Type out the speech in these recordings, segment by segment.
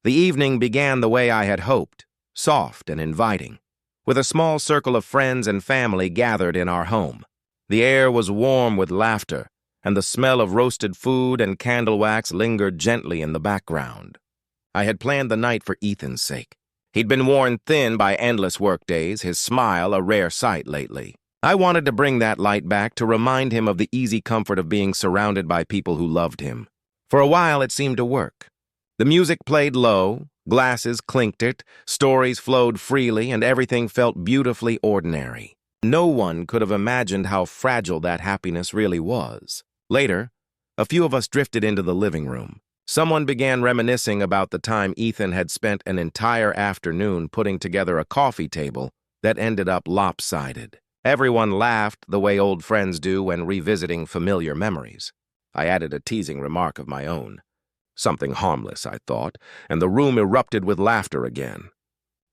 The evening began the way I had hoped, soft and inviting, with a small circle of friends and family gathered in our home. The air was warm with laughter, and the smell of roasted food and candle wax lingered gently in the background. I had planned the night for Ethan's sake. He'd been worn thin by endless workdays, his smile a rare sight lately. I wanted to bring that light back to remind him of the easy comfort of being surrounded by people who loved him. For a while it seemed to work. The music played low, glasses clinked it, stories flowed freely, and everything felt beautifully ordinary. No one could have imagined how fragile that happiness really was. Later, a few of us drifted into the living room. Someone began reminiscing about the time Ethan had spent an entire afternoon putting together a coffee table that ended up lopsided. Everyone laughed the way old friends do when revisiting familiar memories. I added a teasing remark of my own. Something harmless, I thought, and the room erupted with laughter again.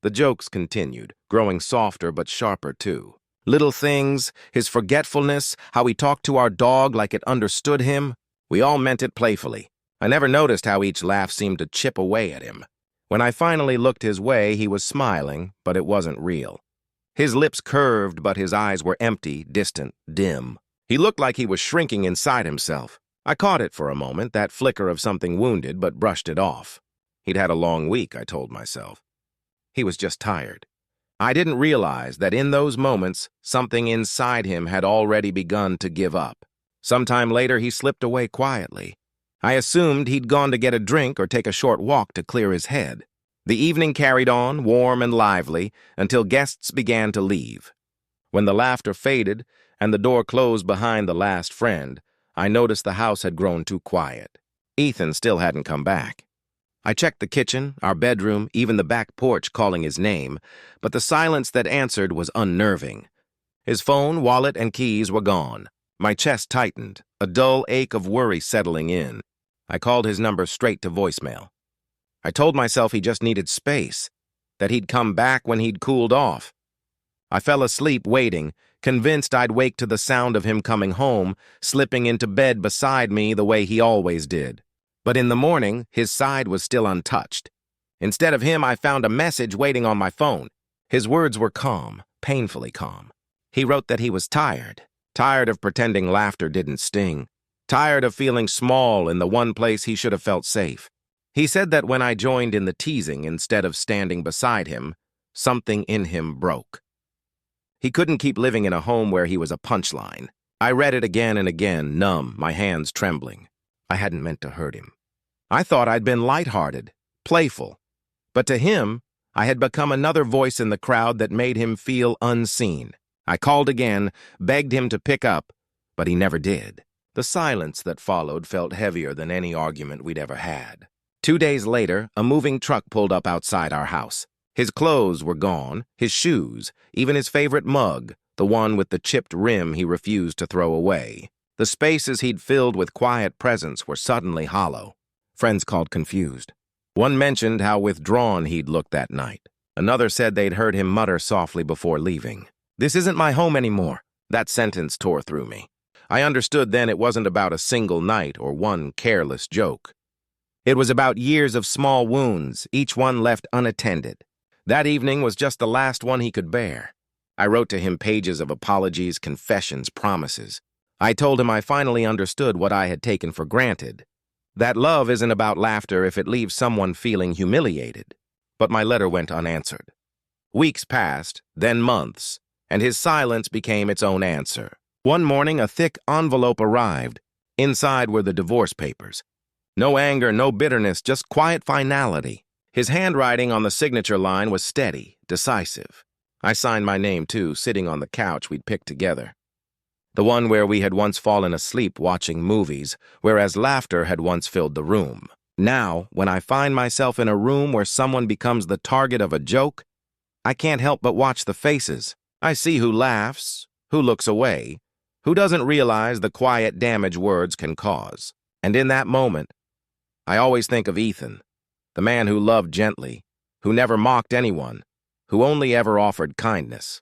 The jokes continued, growing softer but sharper too. Little things, his forgetfulness, how he talked to our dog like it understood him. We all meant it playfully. I never noticed how each laugh seemed to chip away at him. When I finally looked his way, he was smiling, but it wasn't real. His lips curved, but his eyes were empty, distant, dim. He looked like he was shrinking inside himself. I caught it for a moment, that flicker of something wounded, but brushed it off. He'd had a long week, I told myself. He was just tired. I didn't realize that in those moments, something inside him had already begun to give up. Sometime later, he slipped away quietly. I assumed he'd gone to get a drink or take a short walk to clear his head. The evening carried on, warm and lively, until guests began to leave. When the laughter faded and the door closed behind the last friend, I noticed the house had grown too quiet. Ethan still hadn't come back. I checked the kitchen, our bedroom, even the back porch calling his name, but the silence that answered was unnerving. His phone, wallet, and keys were gone. My chest tightened, a dull ache of worry settling in. I called his number straight to voicemail. I told myself he just needed space, that he'd come back when he'd cooled off. I fell asleep waiting, convinced I'd wake to the sound of him coming home, slipping into bed beside me the way he always did. But in the morning, his side was still untouched. Instead of him, I found a message waiting on my phone. His words were calm, painfully calm. He wrote that he was tired of pretending laughter didn't sting, tired of feeling small in the one place he should have felt safe. He said that when I joined in the teasing instead of standing beside him, something in him broke. He couldn't keep living in a home where he was a punchline. I read it again and again, numb, my hands trembling. I hadn't meant to hurt him. I thought I'd been lighthearted, playful. But to him, I had become another voice in the crowd that made him feel unseen. I called again, begged him to pick up, but he never did. The silence that followed felt heavier than any argument we'd ever had. 2 days later, a moving truck pulled up outside our house. His clothes were gone, his shoes, even his favorite mug, the one with the chipped rim he refused to throw away. The spaces he'd filled with quiet presence were suddenly hollow. Friends called confused. One mentioned how withdrawn he'd looked that night. Another said they'd heard him mutter softly before leaving. "This isn't my home anymore." That sentence tore through me. I understood then it wasn't about a single night or one careless joke. It was about years of small wounds, each one left unattended. That evening was just the last one he could bear. I wrote to him pages of apologies, confessions, promises. I told him I finally understood what I had taken for granted. That love isn't about laughter if it leaves someone feeling humiliated. But my letter went unanswered. Weeks passed, then months, and his silence became its own answer. One morning, a thick envelope arrived. Inside were the divorce papers. No anger, no bitterness, just quiet finality. His handwriting on the signature line was steady, decisive. I signed my name, too, sitting on the couch we'd picked together. The one where we had once fallen asleep watching movies, whereas laughter had once filled the room. Now, when I find myself in a room where someone becomes the target of a joke, I can't help but watch the faces. I see who laughs, who looks away, who doesn't realize the quiet damage words can cause. And in that moment, I always think of Ethan, the man who loved gently, who never mocked anyone, who only ever offered kindness.